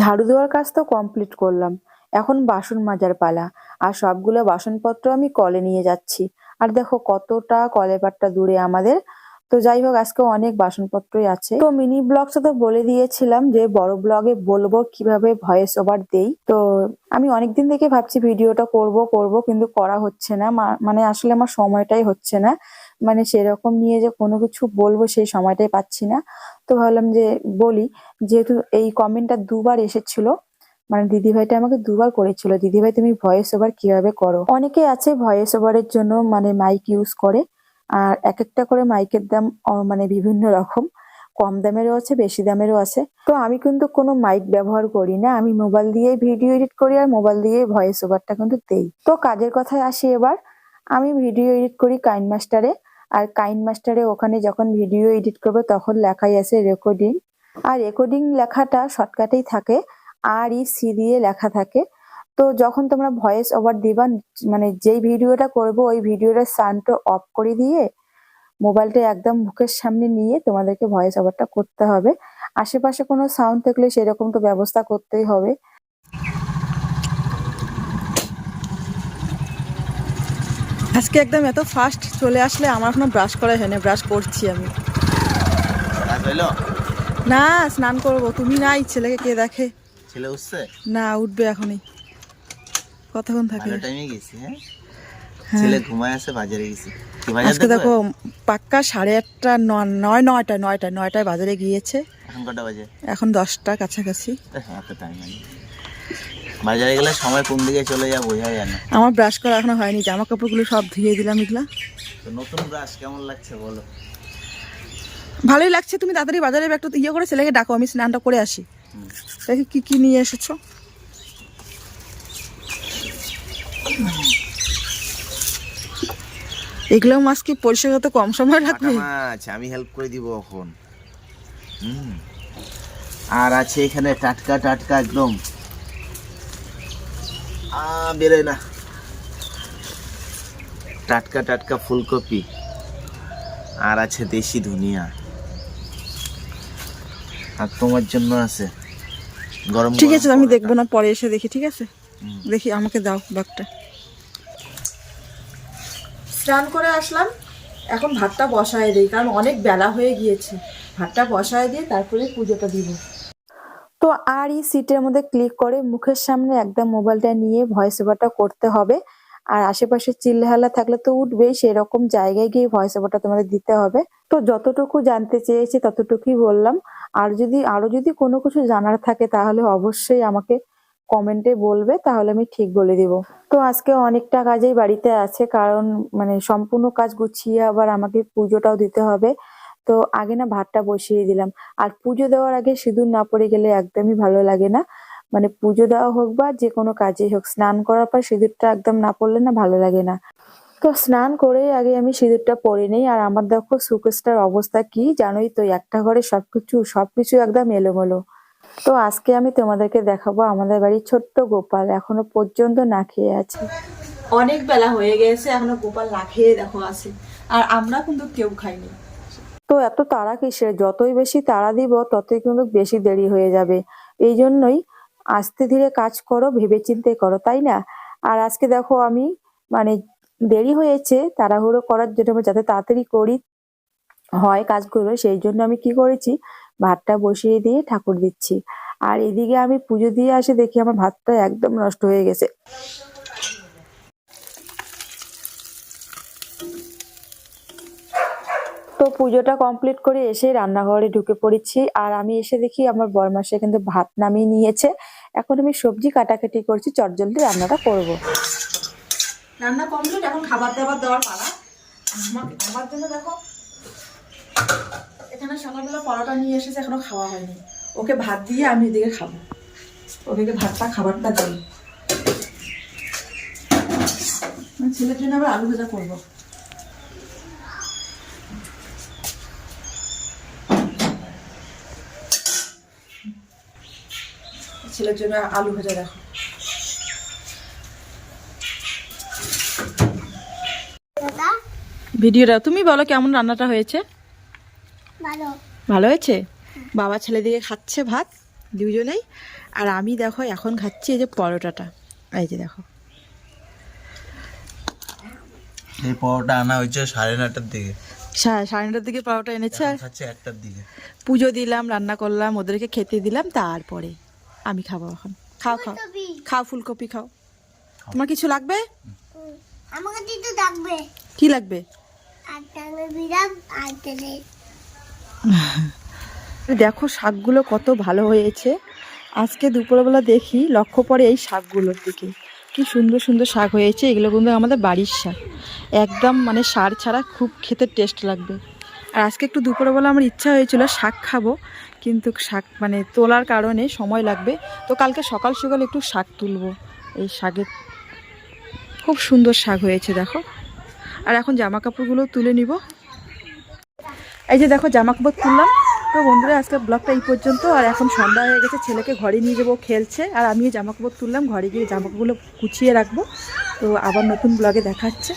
ঝাড়ু দেওয়ার কাজ তো কমপ্লিট করলাম, এখন বাসন মাজার পালা। আর সবগুলো বাসনপত্র আমি কলে নিয়ে যাচ্ছি। আর দেখো কতটা কলের পাড়টা দূরে আমাদের। তো যাই হোক, আজকে অনেক বাসনপত্রই আছে। তো মিনি ব্লগটা তো বলে দিয়েছিলাম যে বড় ব্লগে বলবো কিভাবে ভয়েস ওভার দেই। তো আমি অনেকদিন থেকে ভাবছি ভিডিওটা করব করব, কিন্তু করা হচ্ছে না। মানে আসলে আমার সময়টাই হচ্ছে না, মানে সেরকম নিয়ে যে কোনো কিছু বলবো সেই সময়টাই পাচ্ছি না। তো ভাবলাম যে বলি, যেহেতু এই কমেন্টটা দুবার এসেছিল, মানে দিদিভাইটা আমাকে দুবার করেছিল, দিদিভাই তুমি ভয়েস ওভার কিভাবে করো। অনেকে আছে ভয়েস ওভারের জন্য মানে মাইক ইউজ করে, আর এক একটা করে মাইকের দাম মানে বিভিন্ন রকম, কম দামেরও আছে বেশি দামেরও আছে। তো আমি কিন্তু কোনো মাইক ব্যবহার করি না, আমি মোবাইল দিয়ে ভিডিও এডিট করি আর মোবাইল দিয়ে ভয়েস ওভারটা কিন্তু দেই। তো কাজের কথায় আসি এবার। আমি ভিডিও এডিট করি কাইনমাস্টারে। আর কাইনমাস্টারে ওখানে যখন ভিডিও এডিট করবে তখন লেখাই আছে রেকর্ডিং। আর রেকর্ডিং লেখাটা শর্টকাটেই থাকে, REC দিয়ে লেখা থাকে। তো যখন তোমরা ভয়েস ওভার দিবা, মানে যেই ভিডিওটা করবো ওই ভিডিওটার সাউন্ডটা অফ করে দিয়ে মোবাইলটা একদম মুখের সামনে নিয়ে তোমাদেরকে ভয়েস ওভারটা করতে হবে। আশেপাশে কোনো সাউন্ড থাকলে সেরকম তো ব্যবস্থা করতেই হবে। আজকে একদম এত ফাস্ট চলে আসলে আমার এখনো ব্রাশ করা হয়নি, ব্রাশ করছি আমি। না, স্নান করবো। তুমি নাই, ছেলেকে কে দেখে? ছেলে উঠছে না, উঠবে এখনই, কতক্ষণ থাকে। টাইমে গেছি। হ্যাঁ, ছেলে ঘুমায় আছে, বাজারে গেছি। আজকে দেখো পাক্কা 8:30, 9টায় বাজারে গিয়েছে। এখন কটা বাজে? এখন 10টা কাছাকাছি। এত টাইম নেই, বাজারে গেলে সময় কোন দিকে চলে যায় বোঝা যায় না। আমার ব্রাশ করা এখনো হয়নি, জামা কাপড়গুলো সব ধুয়ে দিলাম। এগুলা তো নতুন ব্রাশ কেমন লাগছে বলো? ভালোই লাগছে। তুমি তাড়াতাড়ি বাজারে একটু ইয়ে করে ছেলেকে ডাকো, আমি স্নানটা করে আসি। দেখি কি কি নিয়ে এসেছো। এগুলো মাছ কি পরিষ্কার করতে কম সময় লাগবে? আমি হেল্প করে দিব এখন। আর আছে এখানে টাটকা টাটকা একদম বেরোয় না, টাটকা টাটকা ফুলকপি। আর আছে দেশি ধনিয়া। আর তোমার জন্য আছে গরম। ঠিক আছে, আমি দেখবো না, পরে এসে দেখি। ঠিক আছে, দেখি, আমাকে দাও ব্যাগটা। স্নান করে আসলাম, এখন ভাতটা বসায় দিই, কারণ অনেক বেলা হয়ে গিয়েছে। ভাতটা বসায় দিয়ে তারপরে পুজোটা দিব। তো আর এই সিটের মধ্যে ক্লিক করে মুখের সামনে একদম মোবাইলটা নিয়ে ভয়েস ওভারটা করতে হবে। আর আশেপাশে চিল্লাহাল্লা থাকলে তো উঠবেই, সেরকম জায়গায় গিয়ে ভয়েস ওভারটা তোমাদের দিতে হবে। তো যতটুকু জানতে চেয়েছি ততটুকুই বললাম। আর আরো যদি কোনো কিছু জানার থাকে তাহলে অবশ্যই আমাকে কমেন্টে বলবে, তাহলে আমি ঠিক বলে দিব। তো আজকে অনেকটা কাজেই বাড়িতে আছে, কারণ মানে সম্পূর্ণ কাজ গুছিয়ে আবার আমাকে পুজোটাও দিতে হবে। তো আগে না ভাতটা বসিয়ে দিলাম। আর পুজো দেওয়ার আগে সিঁদুর না পড়ে গেলে একদমই ভালো লাগে না। মানে পুজো দেওয়া হোক বা যে কোনো কাজেই হোক, স্নান করার পর সিঁদুরটা একদম না পড়লে না ভালো লাগে না। তো স্নান করে আগে আমি সিঁদুরটা পরে নেই। আর আমার দেখো সুকেসটার অবস্থা কি জানোই তো, একটা ঘরে সবকিছু একদম এলোমেলো। তো আজকে আমি তোমাদেরকে দেখাবো আমাদের বাড়ির ছোট্ট গোপাল এখনো পর্যন্ত না খেয়ে আছে। অনেক বেলা হয়ে গেছে, এখনো গোপাল না খেয়ে দেখো আছে। আর আমরা কিন্তু কেউ খাইনি। তো এত তাড়া কিসের? যতই বেশি তাড়া দিব ততই কিন্তু বেশি দেরি হয়ে যাবে। এই জন্যই আস্তে ধীরে কাজ করো, ভেবেচিন্তে করো, তাই না? আর আজকে দেখো আমি মানে দেরি হয়েছে তাড়াহুড়ো করার জন্য, যাতে তাড়াতাড়ি করি হয় কাজগুলো, সেই জন্য আমি কি করেছি, ভাতটা বসিয়ে দিয়ে ঠাকুর দিচ্ছি। আর এদিকে আমি পুজো দিয়ে আসে দেখি আমার ভাতটা একদম নষ্ট হয়ে গেছে। তো পুজোটা কমপ্লিট করে এসে রান্নাঘরে ঢুকে পড়েছি। আর আমি এসে দেখি আমার বরমাসে কিন্তু ভাত নামিয়ে নিয়েছে। এখন আমি সবজি কাটাকাটি করছি, চটজলদি রান্নাটা করব। রান্না কমপ্লিট, এখন খাবার দাবার দেওয়ার পালা। আমার জন্য দেখো এখানে সকালবেলা পরোটা নিয়ে এসেছে, এখনো খাওয়া হয়নি। ওকে ভাত দিয়ে আমি এদিকে খাবো। ওকে খাবারটা দিই। ছেলের জন্য আবার আলু ভাজা করবো। ছেলের জন্য আলু ভাজা দেখো। ভিডিওটা তুমি বলো কেমন রান্নাটা হয়েছে? ভালো হয়েছে। বাবা ছেলে দিকে খাচ্ছে ভাত দুজনেই। আর আমি দেখো এখন খাচ্ছি এই যে পরোটাটা, এই যে দেখো। এই পরোটা আনা হয়েছে 9:30টার দিকে, 9:30টার দিকে পরোটা এনেছে। আর খাচ্ছে 1টার দিকে। পুজো দিলাম, রান্না করলাম, ওদেরকে খেতে দিলাম, তারপরে আমি খাবো এখন। খাও খাও খাও, ফুলকপি খাও। তোমার কিছু লাগবে? আমাকে দিতে ডাকবে কি লাগবে? আর টাঙ্গে বিরাম আর তেলে দেখো শাকগুলো কত ভালো হয়েছে। আজকে দুপুরবেলা দেখি লক্ষ্য পড়ে এই শাকগুলোর দিকে, কি সুন্দর সুন্দর শাক হয়েছে। এগুলো কিন্তু আমাদের বাড়ির শাক, একদম মানে সার ছাড়া, খুব খেতে টেস্ট লাগবে। আর আজকে একটু দুপুরবেলা আমার ইচ্ছা হয়েছিল শাক খাবো, কিন্তু শাক মানে তোলার কারণে সময় লাগবে, তো কালকে সকাল সকাল একটু শাক তুলবো। এই শাকের খুব সুন্দর শাক হয়েছে দেখো। আর এখন জামা কাপড়গুলো তুলে নিব। এই যে দেখো জামা কাপড় তুললাম। তো বন্ধুরা আজকে ব্লগটা এই পর্যন্ত। আর এখন সন্ধ্যা হয়ে গেছে, ছেলেকে ঘরে নিয়ে যাবো, খেলছে। আর আমিও জামা কাপড় তুললাম, ঘরে গিয়ে জামা কাপড়গুলো গুছিয়ে রাখবো। তো আবার নতুন ব্লগে দেখা হচ্ছে।